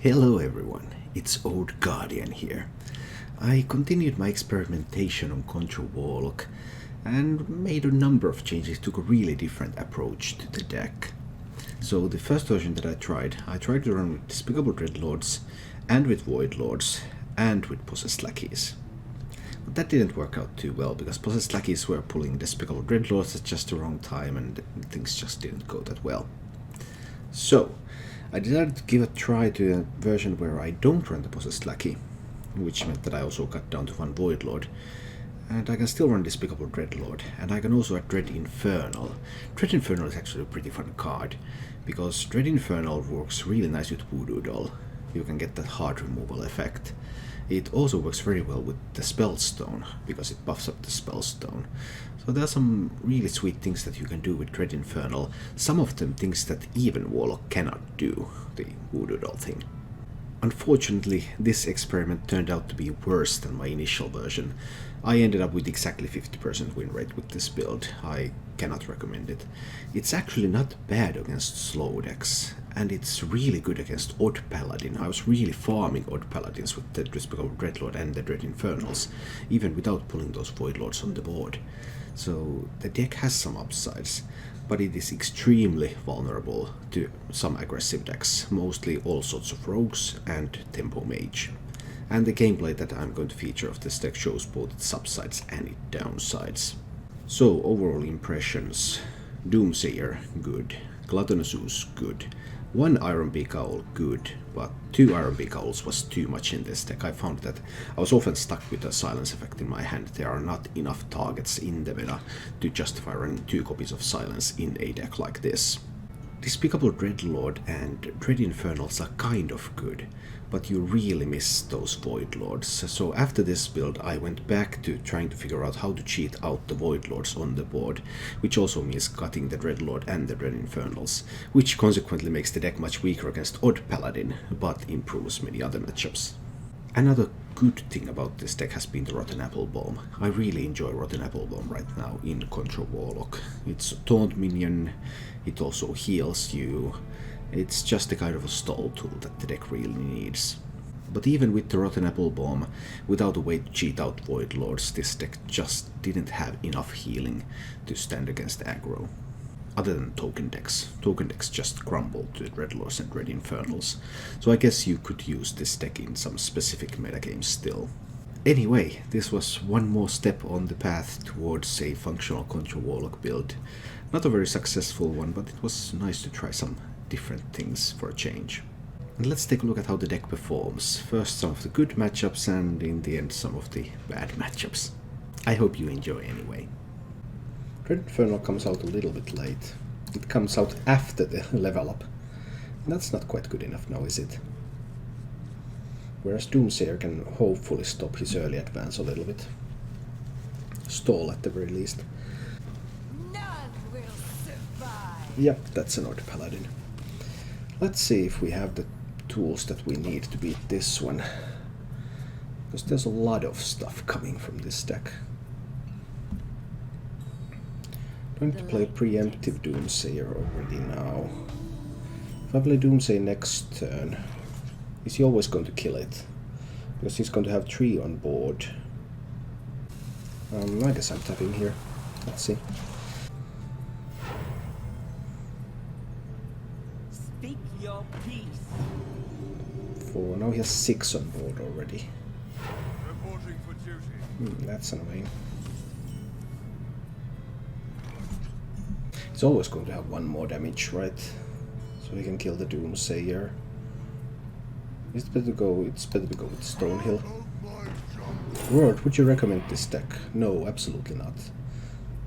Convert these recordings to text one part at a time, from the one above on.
Hello everyone, it's Odd Guardian here. I continued my experimentation on Control Warlock and made a number of changes, took a really different approach to the deck. So the first version that I tried to run with Despicable Dreadlords and with Void Lords and with Possessed Lackeys. But that didn't work out too well because Possessed Lackeys were pulling Despicable Dreadlords at just the wrong time and things just didn't go that well. So I decided to give a try to a version where I don't run the Possessed Lackey, which meant that I also cut down to one Void Lord. And I can still run Despicable Dreadlord, and I can also add Dread Infernal. Dread Infernal is actually a pretty fun card, because Dread Infernal works really nice with Voodoo Doll. You can get that hard removal effect. It also works very well with the Spellstone, because it buffs up the Spellstone. So there are some really sweet things that you can do with Dread Infernal. Some of them things that even Warlock cannot do, the Voodoo Doll thing. Unfortunately, this experiment turned out to be worse than my initial version. I ended up with exactly 50% win rate with this build. I cannot recommend it. It's actually not bad against slow decks, and it's really good against Odd Paladin. I was really farming Odd Paladins with the Despicable Dreadlord and the Dread Infernals, even without pulling those Void Lords on the board. So the deck has some upsides, but it is extremely vulnerable to some aggressive decks, mostly all sorts of rogues and Tempo Mage. And the gameplay that I'm going to feature of this deck shows both its upsides and its downsides. So overall impressions: Doomsayer, good. Gluttonous Ooze, good. One Ironbeak Owl, good, but 2 Ironbeak Owls was too much in this deck. I found that I was often stuck with a silence effect in my hand. There are not enough targets in the meta to justify running 2 copies of silence in a deck like this. Despicable Dreadlord and Dread Infernals are kind of good, but you really miss those Void Lords. So after this build I went back to trying to figure out how to cheat out the Void Lords on the board, which also means cutting the Dreadlord and the Dread Infernals, which consequently makes the deck much weaker against Odd Paladin, but improves many other matchups. Another good thing about this deck has been the Rotten Apple Bomb. I really enjoy Rotten Apple Bomb right now in Control Warlock. It's a taunt minion, it also heals you. It's just the kind of a stall tool that the deck really needs. But even with the Rotten Apple Bomb, without a way to cheat out Void Lords, this deck just didn't have enough healing to stand against aggro. Other than token decks. Token decks just crumbled to Dreadlords and Dread Infernals, so I guess you could use this deck in some specific metagames still. Anyway, this was one more step on the path towards a functional Control Warlock build. Not a very successful one, but it was nice to try some different things for a change. And let's take a look at how the deck performs. First some of the good matchups, and in the end some of the bad matchups. I hope you enjoy anyway. Dread Infernal comes out a little bit late. It comes out after the level up. That's not quite good enough now, is it? Whereas Doomsayer can hopefully stop his early advance a little bit. Stall at the very least. None will survive. Yep, that's an Odd Paladin. Let's see if we have the tools that we need to beat this one. Because there's a lot of stuff coming from this deck. I'm going to play preemptive Doomsayer already now. If I play Doomsayer next turn, is he always going to kill it? Because he's going to have 3 on board. I guess I'm tapping here. Let's see. Speak your peace. 4. Now he has 6 on board already. Reporting for duty. That's annoying. He's always going to have 1 more damage, right? So he can kill the Doomsayer. It's better to go with Stonehill. Word, would you recommend this deck? No, absolutely not.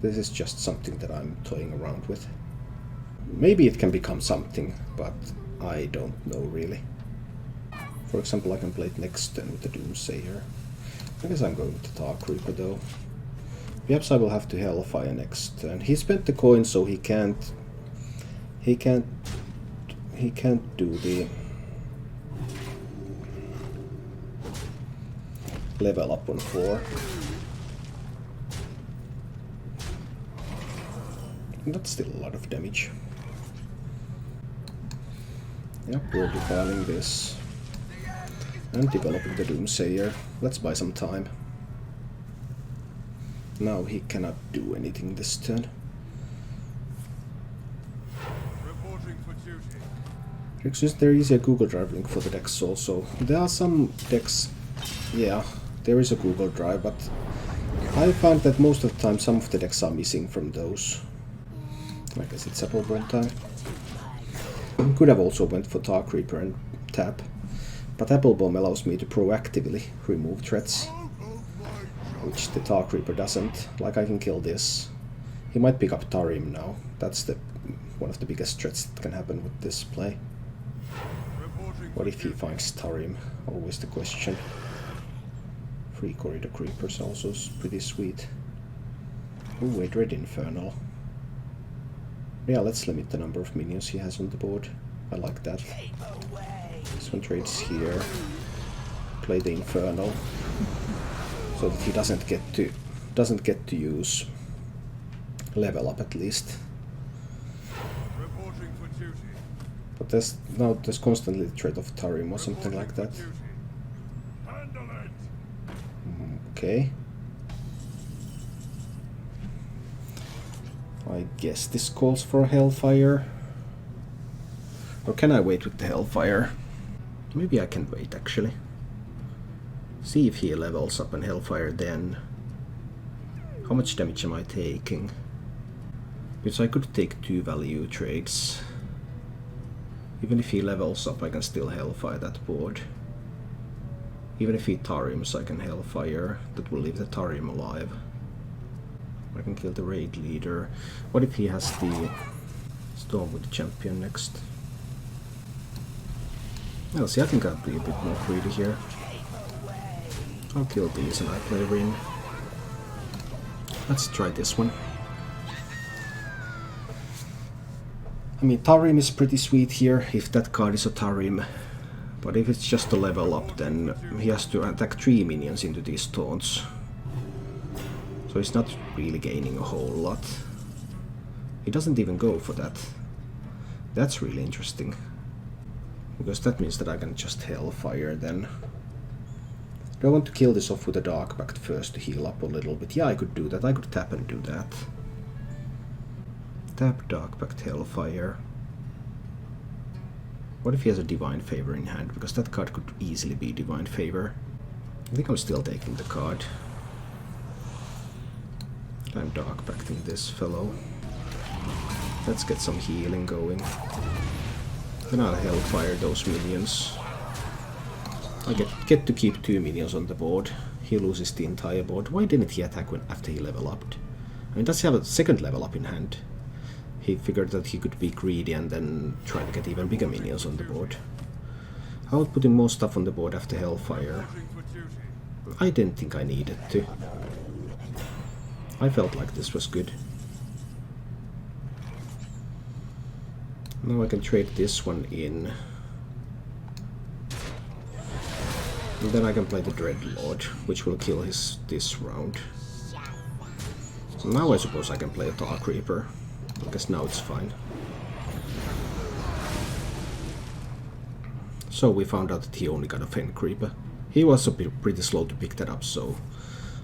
This is just something that I'm toying around with. Maybe it can become something, but I don't know really. For example, I can play it next turn with the Doomsayer. I guess I'm going with the Dark Reaper though. Perhaps I will have to Hellfire next turn. He spent the coin, so he can't do the level up on 4. That's still a lot of damage. Yep, we're defiling this. And developing the Doomsayer. Let's buy some time. Now he cannot do anything this turn. Reporting for duty. Since there is a Google Drive link for the decks also. There are some decks, yeah, there is a Google Drive, but I found that most of the time some of the decks are missing from those. I guess it's Apple Bomb time. Could have also went for Tar Creeper and tap, but Apple Bomb allows me to proactively remove threats, which the Tar Creeper doesn't. Like, I can kill this. He might pick up Tarim now. That's one of the biggest threats that can happen with this play. What if he finds Tarim? Always the question. Free Corridor Creepers also is pretty sweet. Ooh, a Dread Infernal. Yeah, let's limit the number of minions he has on the board. I like that. This one trades here. Play the Infernal, so that he doesn't get to use level up at least. Reporting for duty. But there's constantly the threat of Tarim or something like that. Handle it. Okay. I guess this calls for Hellfire. Or can I wait with the Hellfire? Maybe I can wait actually. See if he levels up on Hellfire then. How much damage am I taking? Because I could take 2 value trades. Even if he levels up, I can still Hellfire that board. Even if he Tarims, I can Hellfire. That will leave the Tarim alive. I can kill the raid leader. What if he has the Stormwood champion next? Well, see, I think I'll be a bit more greedy here. I'll kill these and I play Rin. Let's try this one. I mean, Tarim is pretty sweet here, if that card is a Tarim. But if it's just a level up, then he has to attack 3 minions into these taunts. So he's not really gaining a whole lot. He doesn't even go for that. That's really interesting. Because that means that I can just Hellfire then. Do I want to kill this off with a Dark Pact first to heal up a little bit? Yeah, I could do that. I could tap and do that. Tap, Dark Pact, Hellfire. What if he has a Divine Favor in hand? Because that card could easily be Divine Favor. I think I'm still taking the card. I'm Dark Pacting this fellow. Let's get some healing going. Then I'll Hellfire those minions. I get to keep 2 minions on the board. He loses the entire board. Why didn't he attack after he level upped? I mean, does he have a second level up in hand? He figured that he could be greedy and then try to get even bigger minions on the board. How about putting more stuff on the board after Hellfire? I didn't think I needed to. I felt like this was good. Now I can trade this one in. And then I can play the Dreadlord, which will kill this round. Now I suppose I can play a Tar Creeper. I guess now it's fine. So we found out that he only got a Fen Creeper. He was pretty slow to pick that up, so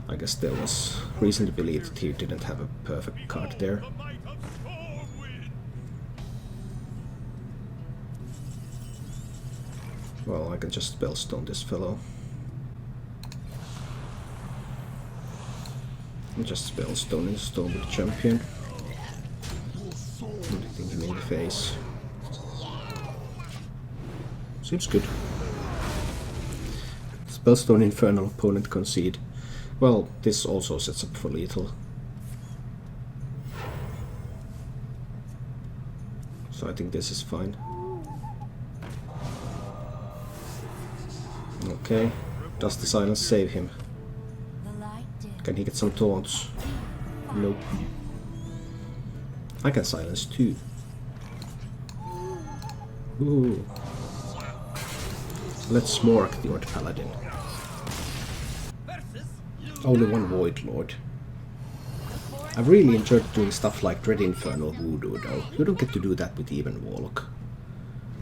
I guess there was reason to believe that he didn't have a perfect card there. Well, I can just Spellstone this fellow. And just Spellstone in Stormwood champion. And hitting him in the face. Seems good. Spellstone Infernal, opponent concede. Well, this also sets up for lethal. So I think this is fine. Okay. Does the silence save him? Can he get some taunts? Nope. I can silence too. Ooh. Let's Mork the Odd Paladin. Only one Void Lord. I've really enjoyed doing stuff like Dread Infernal Voodoo though. You don't get to do that with even Warlock.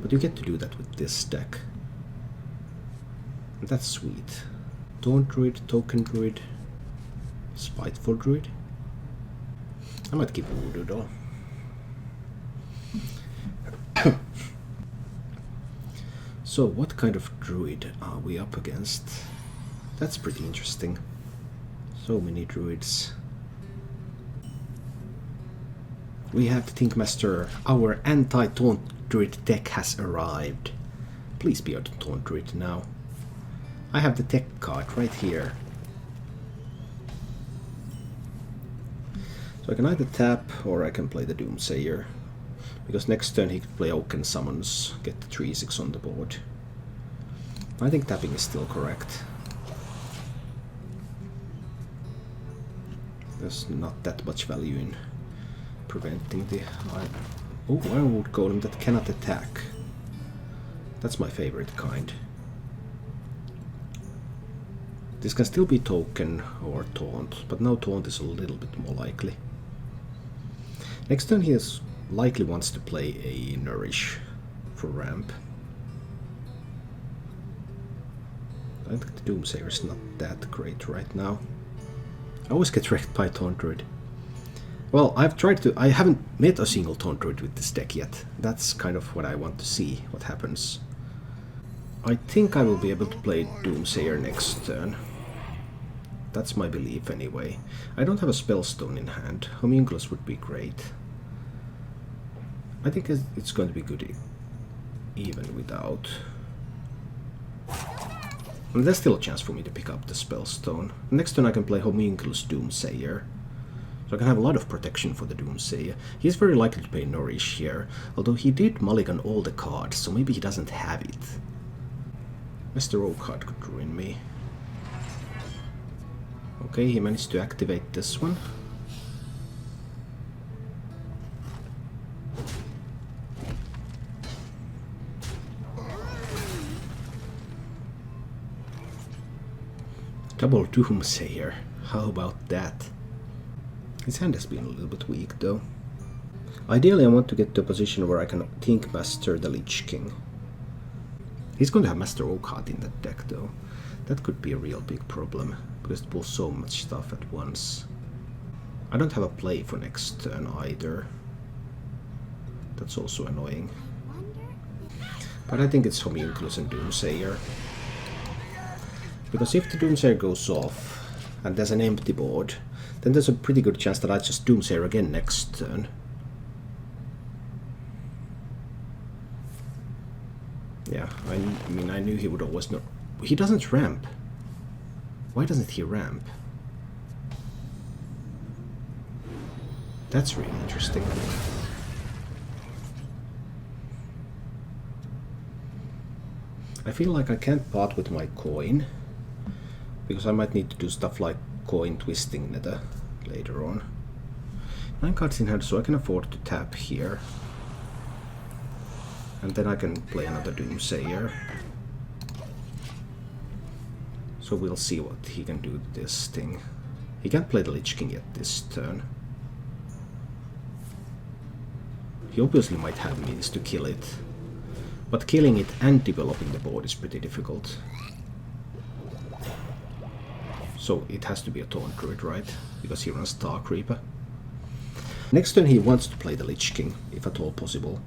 But you get to do that with this deck. That's sweet. Taunt Druid, Token Druid, Spiteful Druid. I might keep Voodoo though. So what kind of druid are we up against? That's pretty interesting. So many druids. We have the Thinkmaster. Our anti-Taunt Druid deck has arrived. Please be a Taunt Druid now. I have the tech card right here. So I can either tap or I can play the Doomsayer. Because next turn he could play Oaken Summons, get the 3/6 on the board. I think tapping is still correct. There's not that much value in preventing the... Oh, Ironwood Golem that cannot attack. That's my favorite kind. This can still be Token or Taunt, but now Taunt is a little bit more likely. Next turn he likely wants to play a Nourish for ramp. I think the Doomsayer is not that great right now. I always get wrecked by Taunt Druid. Well, I haven't met a single Taunt Druid with this deck yet. That's kind of what I want to see, what happens. I think I will be able to play Doomsayer next turn. That's my belief anyway. I don't have a Spellstone in hand. Homunculus would be great. I think it's going to be good even without. And there's still a chance for me to pick up the Spellstone. Next turn I can play Homunculus Doomsayer. So I can have a lot of protection for the Doomsayer. He's very likely to play Nourish here, although he did mulligan all the cards, so maybe he doesn't have it. Mr. Oakhart could ruin me. Okay, he managed to activate this one. Double Doomsayer. How about that? His hand has been a little bit weak though. Ideally I want to get to a position where I can Thinkmaster the Lich King. He's going to have Master Oakhart in that deck though. That could be a real big problem, because it pulls so much stuff at once. I don't have a play for next turn either. That's also annoying. But I think it's Homunculus and Doomsayer. Because if the Doomsayer goes off, and there's an empty board, then there's a pretty good chance that I just Doomsayer again next turn. Yeah, I mean, I knew he would always know. He doesn't ramp. Why doesn't he ramp? That's really interesting. I feel like I can't part with my coin, because I might need to do stuff like coin twisting nether later on. 9 cards in hand, so I can afford to tap here. And then I can play another Doomsayer. So we'll see what he can do with this thing. He can't play the Lich King yet this turn. He obviously might have means to kill it. But killing it and developing the board is pretty difficult. So it has to be a Taunt Druid, right? Because he runs Dark Reaper. Next turn he wants to play the Lich King, if at all possible.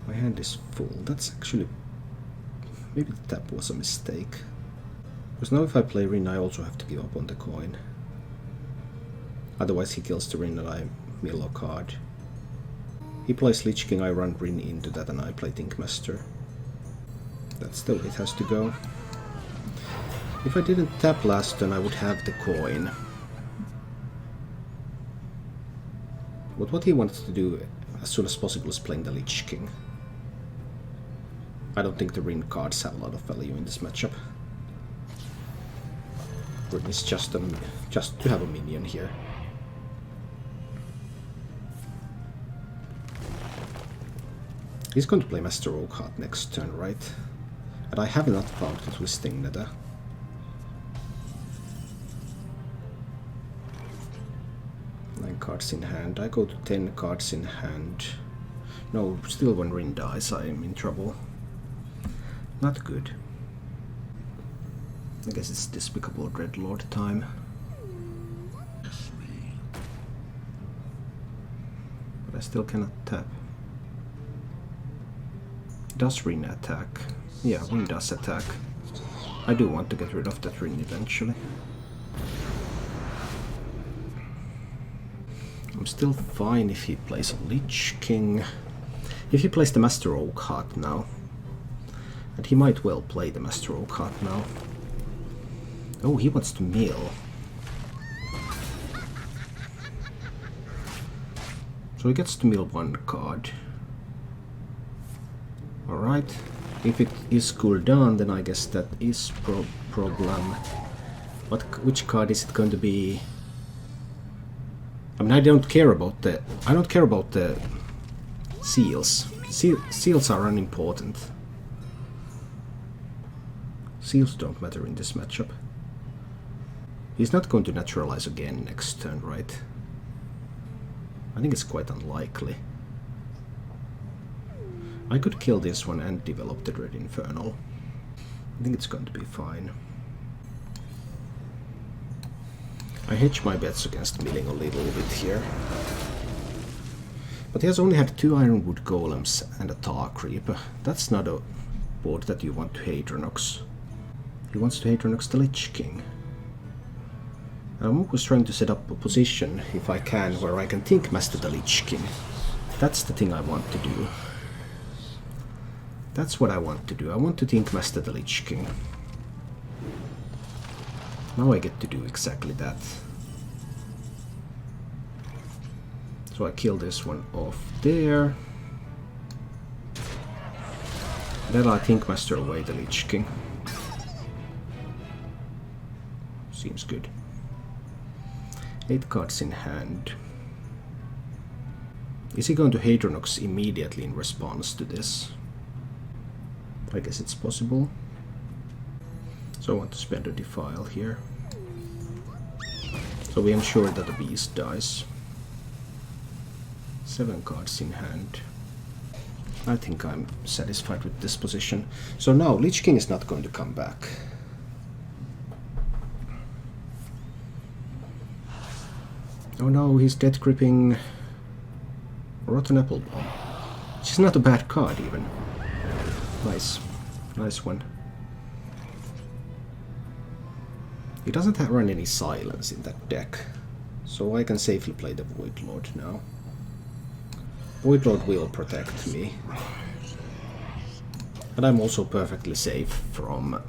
My hand is full. That's actually... maybe the tap was a mistake. Because now if I play Rin, I also have to give up on the coin. Otherwise he kills the Rin and I mill a card. He plays Lich King, I run Rin into that and I play Thinkmaster. That's the way it has to go. If I didn't tap last turn, I would have the coin. But what he wants to do as soon as possible is playing the Lich King. I don't think the Rin cards have a lot of value in this matchup. Rin is just to have a minion here. He's going to play Master Oakhart next turn, right? And I have not found the Twisting Nether. Nine cards in hand. I go to 10 cards in hand. No, still when Rin dies I am in trouble. Not good. I guess it's Despicable Dreadlord time. But I still cannot tap. Does Rin attack? Yeah, Rin does attack. I do want to get rid of that Rin eventually. I'm still fine if he plays a Lich King. If he plays the Master Oak Heart now. And he might well play the Master Oak Heart now. Oh, he wants to mill. So he gets to mill one card. Alright. If it is cooldown, then I guess that is problem. Which card is it going to be? I mean, I don't care about the seals. Seals are unimportant. Seals don't matter in this matchup. He's not going to naturalize again next turn, right? I think it's quite unlikely. I could kill this one and develop the Dread Infernal. I think it's going to be fine. I hedge my bets against milling a little bit here. But he has only had 2 Ironwood Golems and a Tar Creep. That's not a board that you want to Hadronox. He wants to Hadronox the Lich King. I'm always trying to set up a position, if I can, where I can Think Master the Lich King. That's the thing I want to do. That's what I want to do. I want to Think Master the Lich King. Now I get to do exactly that. So I kill this one off there. Then I Think Master away the Lich King. Seems good. 8 cards in hand. Is he going to Hadronox immediately in response to this? I guess it's possible. So I want to spend a Defile here. So we ensure that the beast dies. 7 cards in hand. I think I'm satisfied with this position. So now Lich King is not going to come back. Oh no, he's death gripping Rotten Apple Bomb. Which is not a bad card even. Nice. Nice one. He doesn't run any silence in that deck. So I can safely play the Void Lord now. Void Lord will protect me. And I'm also perfectly safe from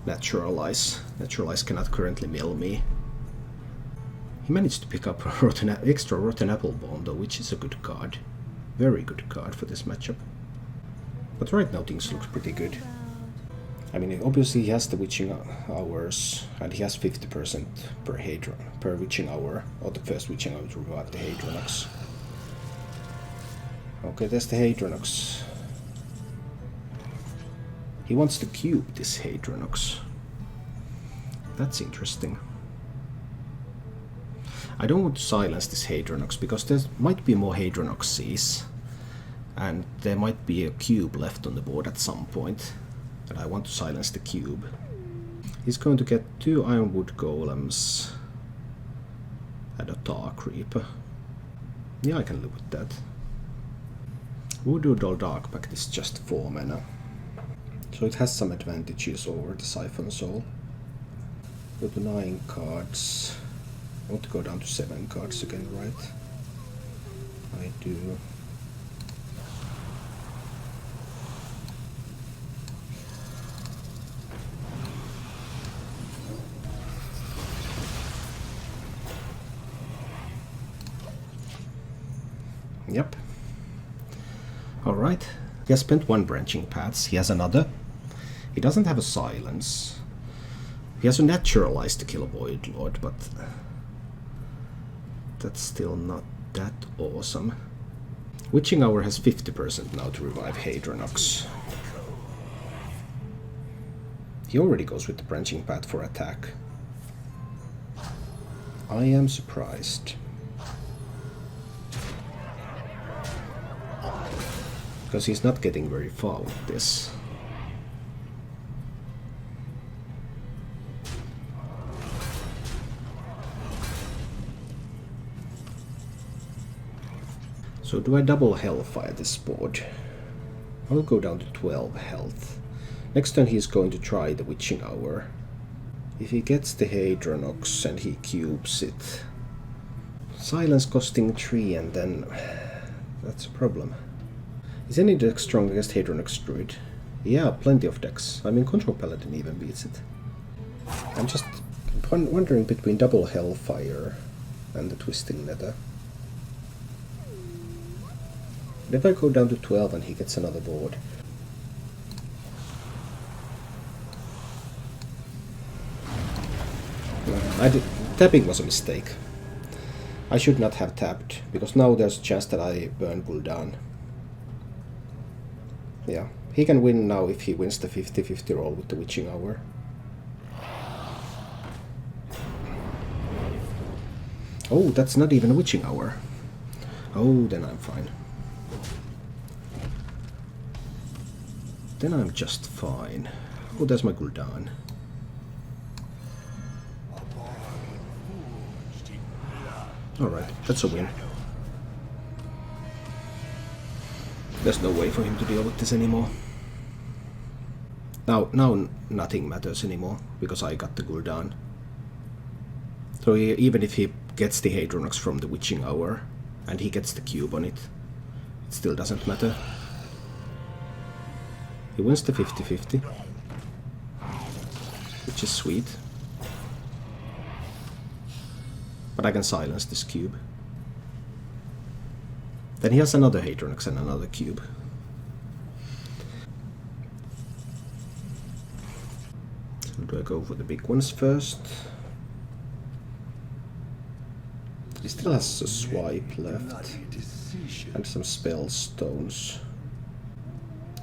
Naturalize. Naturalize cannot currently mill me. He managed to pick up a extra Rotten Apple Bomb though, which is a good card. Very good card for this matchup. But right now things look pretty good. I mean, obviously he has the Witching Hours, and he has 50% per Witching Hour, or the first Witching Hour to revive the Hadronox. Okay, there's the Hadronox. He wants to cube this Hadronox. That's interesting. I don't want to silence this Hadronox, because there might be more Hadronoxes, and there might be a cube left on the board at some point, and I want to silence the cube. He's going to get 2 Ironwood Golems and a Tar Creep. Yeah, I can live with that. Voodoo Doll Dark Pact is just 4 mana, so it has some advantages over the Siphon Soul. Go to 9 cards. I want to go down to 7 cards again, right? I do. Yep. Alright. He has spent 1 Branching Paths. He has another. He doesn't have a Silence. He has a Naturalize to kill a Void Lord, but that's still not that awesome. Witching Hour has 50% now to revive Hadronox. He already goes with the Branching Path for attack. I am surprised. because he's not getting very far with this. So do I double Hellfire this board? I'll go down to 12 health. Next turn he's going to try the Witching Hour. If he gets the Hadronox and he cubes it. Silence costing 3 and then... that's a problem. Is any deck strong against Hadronox Druid? Yeah, plenty of decks. I mean, Control Paladin even beats it. I'm just wondering between double Hellfire and the Twisting Nether. If I go down to 12 and he gets another board. Tapping was a mistake. I should not have tapped, because now there's a chance that I burn Gul'dan. Yeah, he can win now if he wins the 50-50 roll with the Witching Hour. Oh, that's not even a Witching Hour. Oh, then I'm fine. Then I'm just fine. Oh, there's my Gul'dan. Alright, that's a win. There's no way for him to deal with this anymore. Now nothing matters anymore, because I got the Gul'dan. So even if he gets the Hadronox from the Witching Hour, and he gets the cube on it, it still doesn't matter. He wins the 50-50, which is sweet. But I can silence this cube. Then he has another Hadronox and another cube. So do I go for the big ones first? He still has a swipe left. And some spell stones.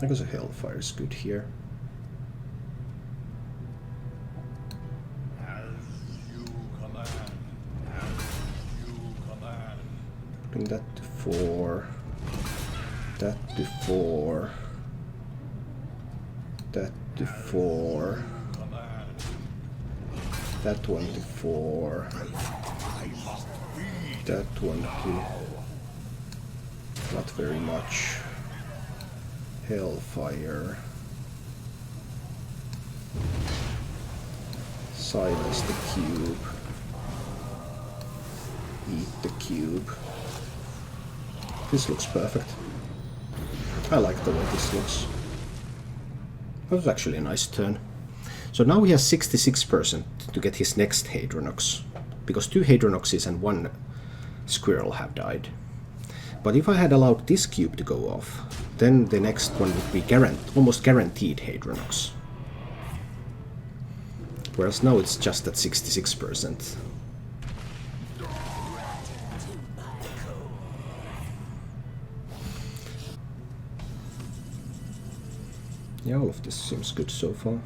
I guess a Hellfire is good here. Bring that to 4. That to 4. That to 4. That one to 4. That one to... not very much. Hellfire. Silence the cube. Eat the cube. This looks perfect. I like the way this looks. That was actually a nice turn. So now he has 66% to get his next Hadronox, because 2 Hadronoxes and 1 squirrel have died. But if I had allowed this cube to go off, then the next one would be almost guaranteed Hadronox. Whereas now it's just at 66%. Yeah, all of this seems good so far.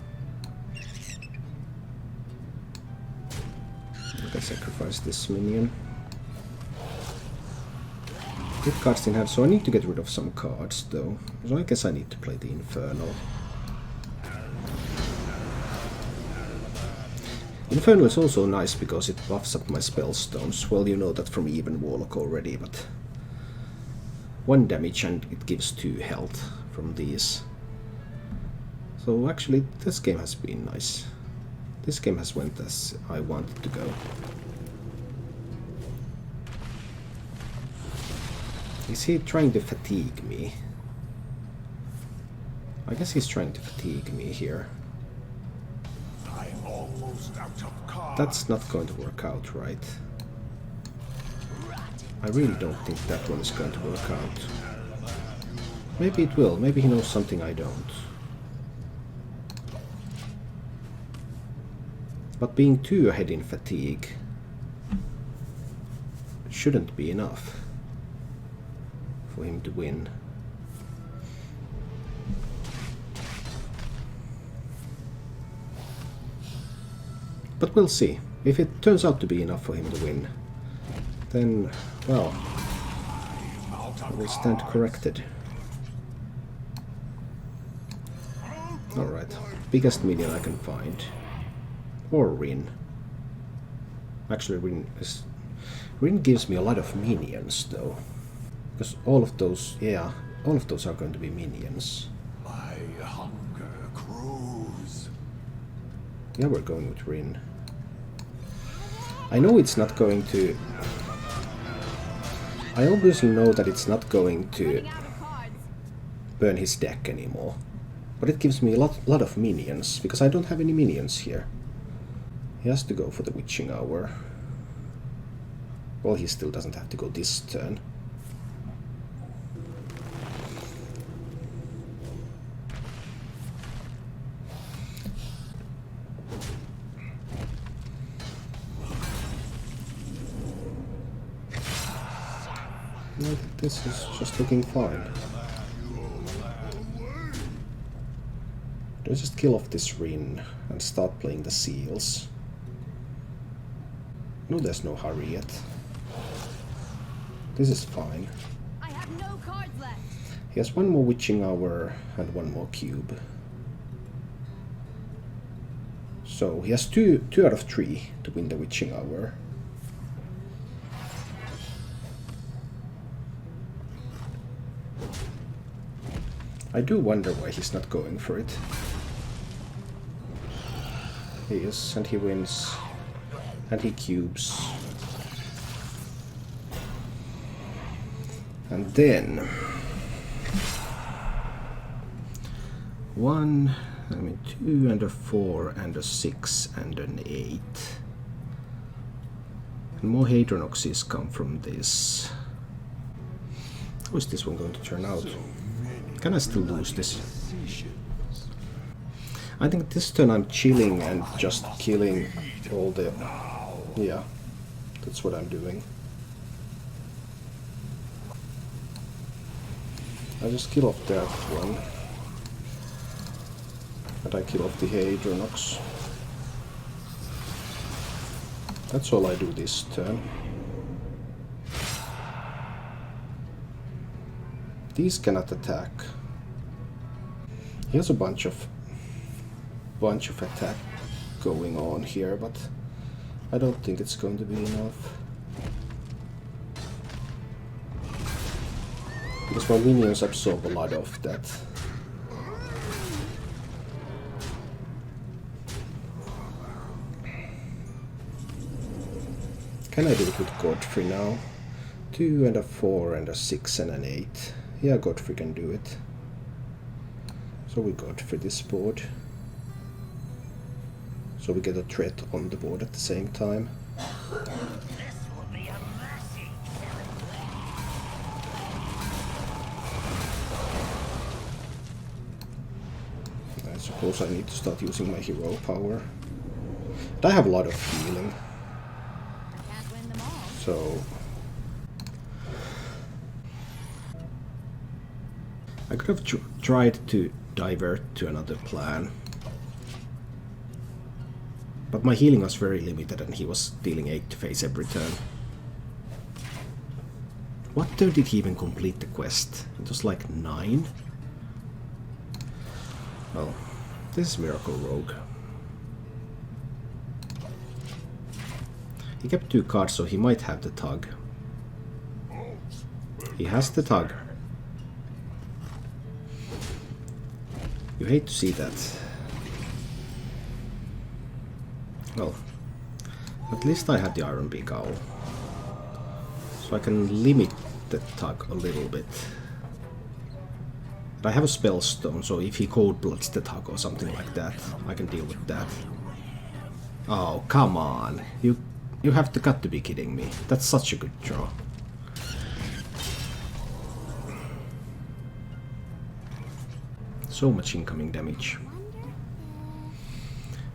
I can sacrifice this minion. Good cards in hand, so I need to get rid of some cards though. So I guess I need to play the Infernal. Infernal is also nice because it buffs up my spell stones. Well, you know that from even Warlock already, but 1 damage and it gives 2 health from these. So actually this game has been nice. This game has went as I wanted to go. Is he trying to fatigue me? I guess he's trying to fatigue me here. I'm almost out of cards. That's not going to work out, right? I really don't think that one is going to work out. Maybe it will. Maybe he knows something I don't. But being 2 ahead in fatigue shouldn't be enough for him to win. But we'll see. If it turns out to be enough for him to win, then, well, I will stand corrected. Alright, biggest minion I can find. Or Rin. Actually, Rin gives me a lot of minions, though. Because all of those, yeah, all of those are going to be minions. My hunger grows. Yeah, we're going with Rin. I know it's not going to... I obviously know that it's not going to burn his deck anymore. But it gives me a lot of minions, because I don't have any minions here. He has to go for the Witching Hour. Well, he still doesn't have to go this turn. No, this is just looking fine. Let's just kill off this Rin and start playing the seals. No, there's no hurry yet. This is fine. I have no cards left. He has one more Witching Hour and one more cube. So he has two out of 3 to win the Witching Hour. I do wonder why he's not going for it. He is, and he wins. And he cubes. And then... 1, 2 and a 4 and a 6 and an 8. And more Hadronoxes come from this. How is this one going to turn out? Can I still lose this? I think this turn I'm chilling and just killing all the... Yeah, that's what I'm doing. I just kill off that one. And I kill off the Hadronox. That's all I do this turn. These cannot attack. He has a bunch of attack going on here, but I don't think it's going to be enough. Because my minions absorb a lot of that. Can I do it with Godfrey now? 2 and a 4 and a 6 and an 8. Yeah, Godfrey can do it. So we Godfrey this board. So we get a threat on the board at the same time. I suppose I need to start using my hero power. But I have a lot of healing. So... I could have tried to divert to another plan. But my healing was very limited and he was dealing 8 to face every turn. What turn did he even complete the quest? It was like 9? Well, this is Miracle Rogue. He kept 2 cards, so he might have the tug. He has the tug. You hate to see that. Well, at least I had the Iron Beak Owl. So I can limit the tug a little bit. But I have a spell stone, so if he cold bloods the tug or something like that, I can deal with that. Oh, come on. You have got to be kidding me. That's such a good draw. So much incoming damage.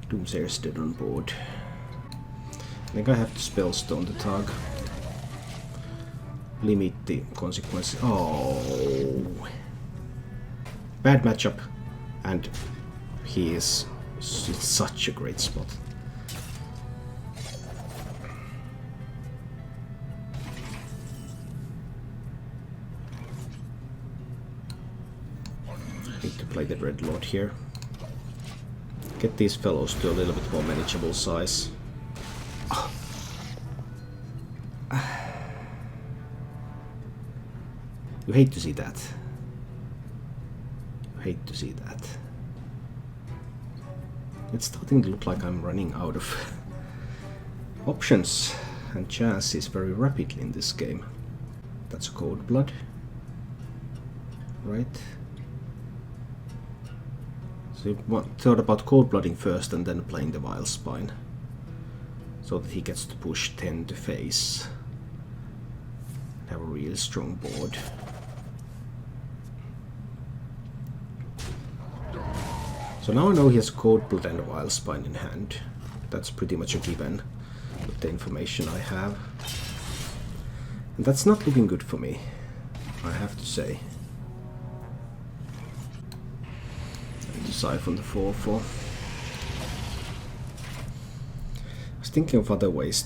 Doomsayer's dead on board. I think I have to spellstone the tug. Limit the consequences. Oh, bad matchup, and he is in such a great spot. Need to play the Red Lord here. Get these fellows to a little bit more manageable size. You hate to see that. You hate to see that. It's starting to look like I'm running out of options and chances very rapidly in this game. That's a Cold Blood. Right? So you thought about Cold Blooding first and then playing the Vile Spine. So that he gets to push 10 to face. Have a really strong board. So now I know he has Cold Blood and a Vile Spine in hand. That's pretty much a given with the information I have. And that's not looking good for me, I have to say. I need to siphon the 4/4. I was thinking of other ways,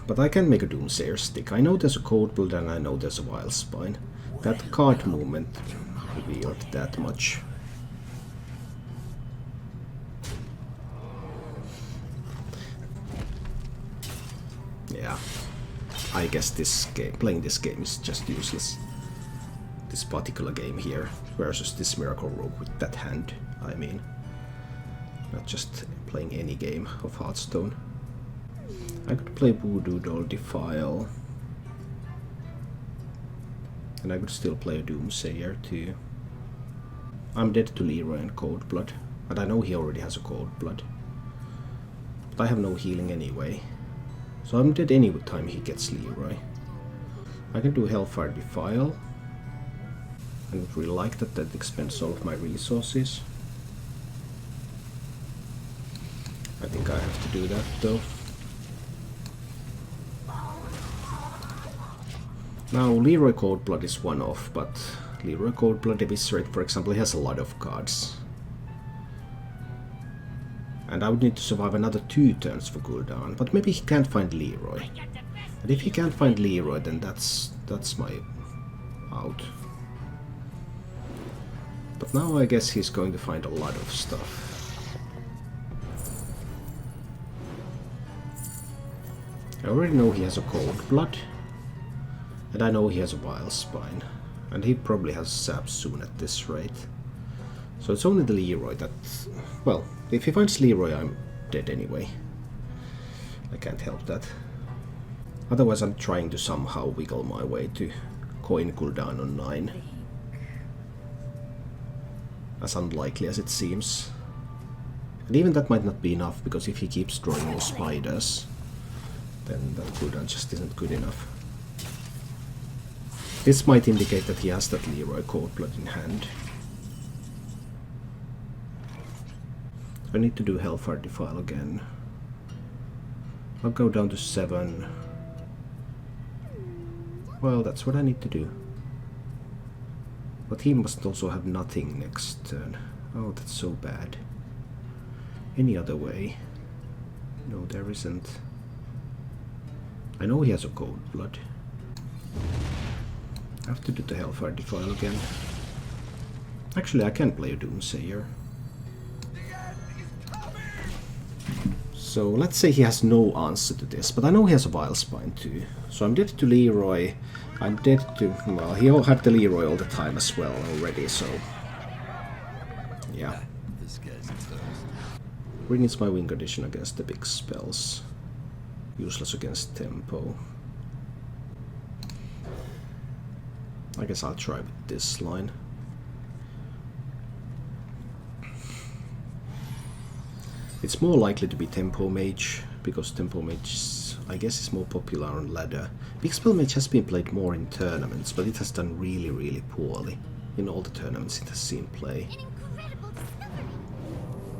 but I can make a Doomsayer stick. I know there's a Cold Blood and I know there's a Vile Spine. That card movement revealed that much. Yeah, I guess this game, playing this game is just useless. This particular game here versus this Miracle Rogue with that hand, I mean. Not just playing any game of Hearthstone. I could play Voodoo Doll Defile. And I could still play a Doomsayer too. I'm dead to Leroy and Cold Blood. And I know he already has a Cold Blood. But I have no healing anyway. So I'm dead any time he gets Leroy. I can do Hellfire Defile. I don't really like that, that expends all of my resources. I think I have to do that though. Now Leroy Cold Blood is one off, but Leroy Cold Blood Eviscerate, for example, he has a lot of cards. And I would need to survive another 2 turns for cooldown, but maybe he can't find Leroy. And if he can't find Leroy, then that's my out. But now I guess he's going to find a lot of stuff. I already know he has a Cold Blood. And I know he has a Vile Spine. And he probably has Sap soon at this rate. So it's only the Leroy that... Well, if he finds Leroy, I'm dead anyway. I can't help that. Otherwise I'm trying to somehow wiggle my way to coin cooldown on 9. As unlikely as it seems. And even that might not be enough, because if he keeps drawing more spiders, then that cooldown just isn't good enough. This might indicate that he has that Leroy Cold Blood in hand. I need to do Hellfire Defile again. I'll go down to 7. Well, that's what I need to do. But he must also have nothing next turn. Oh, that's so bad. Any other way? No, there isn't. I know he has a Cold Blood. I have to do the Hellfire Defile again. Actually, I can play a Doomsayer. So let's say he has no answer to this, but I know he has a Vile Spine too. So I'm dead to Leroy. I'm dead to... Well, he had the Leroy all the time as well already, so... Yeah. Ring is my wing condition against the big spells. Useless against Tempo. I guess I'll try with this line. It's more likely to be Tempo Mage, because Tempo Mage, I guess, is more popular on ladder. Big Spell Mage has been played more in tournaments, but it has done really, really poorly in all the tournaments it has seen play.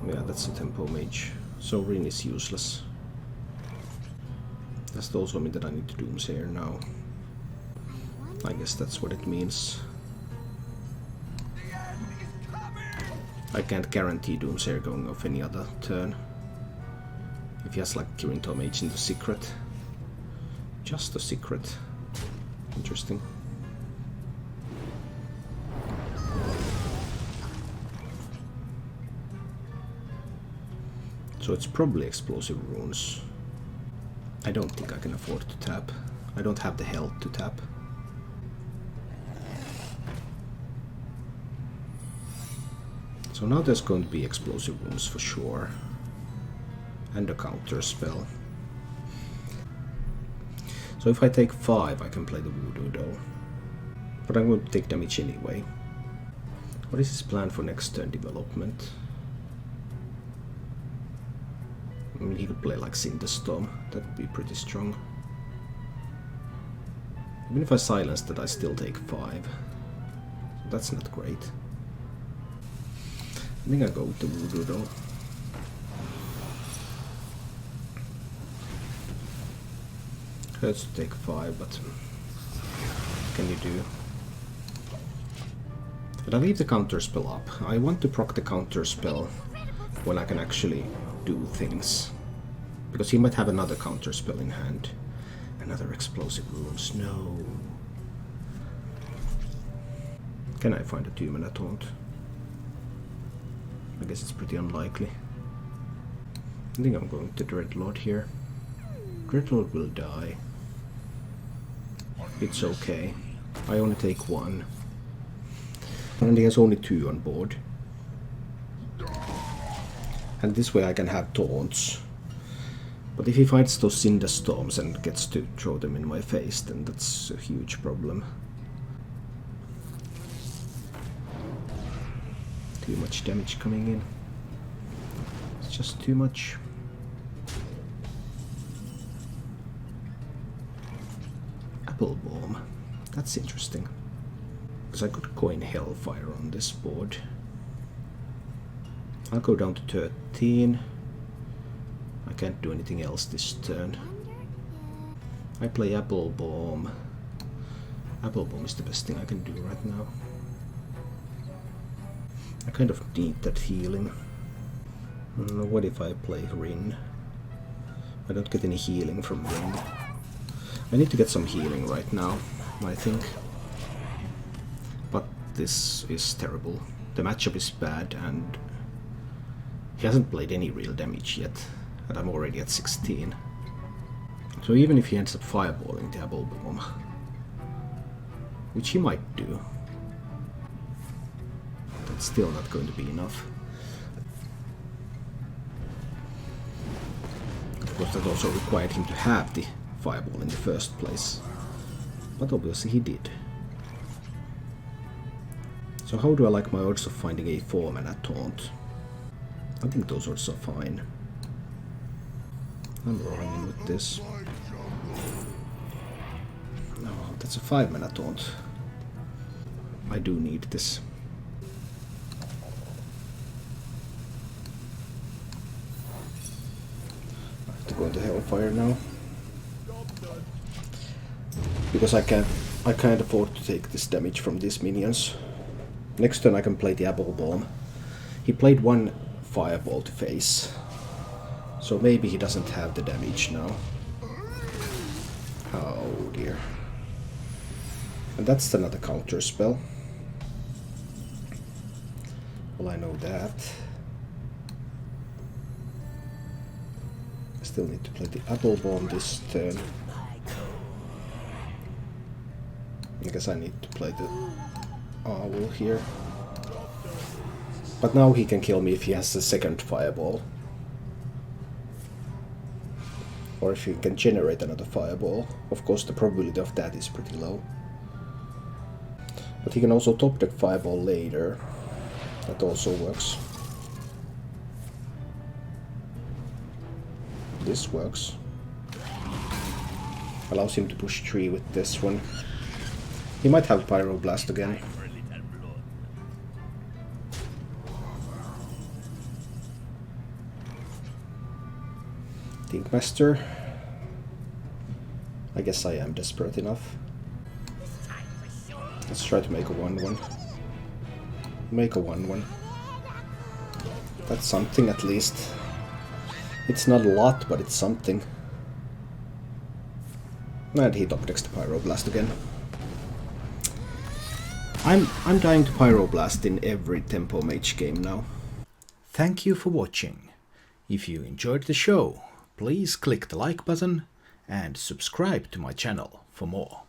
Yeah, that's a Tempo Mage. So Rin is useless. Does that also mean that I need to Doomsayer now? I guess that's what it means. I can't guarantee Doomsayer going off any other turn. If he has like Kirin Mage in the secret. Just a secret. Interesting. So it's probably explosive runes. I don't think I can afford to tap. I don't have the health to tap. So now there's going to be explosive runes for sure. And a counter spell. So if I take 5, I can play the Voodoo Doll. But I'm going to take damage anyway. What is his plan for next turn development? I mean, he could play like Cinderstorm. That would be pretty strong. Even if I silence that, I still take 5. So that's not great. I think I go with the Voodoo Doll. Hurts to take 5, but what can you do? And I leave the counter spell up. I want to proc the counter spell when I can actually do things. Because he might have another counter spell in hand. Another explosive runes. No. Can I find a 2-mana taunt? I guess it's pretty unlikely. I think I'm going to Dreadlord here. Dreadlord will die. It's okay. I only take 1. And he has only 2 on board. And this way I can have taunts. But if he fights those Cinder Storms and gets to throw them in my face, then that's a huge problem. Too much damage coming in. It's just too much. Apple Bomb. That's interesting. Because I could coin Hellfire on this board. I'll go down to 13. I can't do anything else this turn. I play Apple Bomb. Apple Bomb is the best thing I can do right now. I kind of need that healing. What if I play Rin? I don't get any healing from Rin. I need to get some healing right now, I think. But this is terrible. The matchup is bad and he hasn't played any real damage yet. And I'm already at 16. So even if he ends up fireballing the Apple Bomb, which he might do, that's still not going to be enough. Of course that also required him to have the fireball in the first place. But obviously he did. So how do I like my odds of finding a 4-mana taunt? I think those odds are fine. I'm rolling in with this. No, that's a 5-mana taunt. I do need this. I have to go into Hellfire now. Because I can't afford to take this damage from these minions. Next turn I can play the Apple Bomb. He played 1 fireball to face. So maybe he doesn't have the damage now. Oh dear. And that's another counter spell. Well, I know that. I still need to play the Apple Bomb this turn. I guess I need to play the Owl here. But now he can kill me if he has a second fireball. Or if he can generate another fireball. Of course the probability of that is pretty low. But he can also top deck fireball later. That also works. This works. Allows him to push 3 with this one. He might have Pyroblast again. Thinkmaster. I guess I am desperate enough. Let's try to make a 1-1. Make a 1-1. That's something at least. It's not a lot, but it's something. And he top decks the Pyroblast again. I'm dying to Pyroblast in every Tempo Mage game now. Thank you for watching. If you enjoyed the show, please click the like button and subscribe to my channel for more.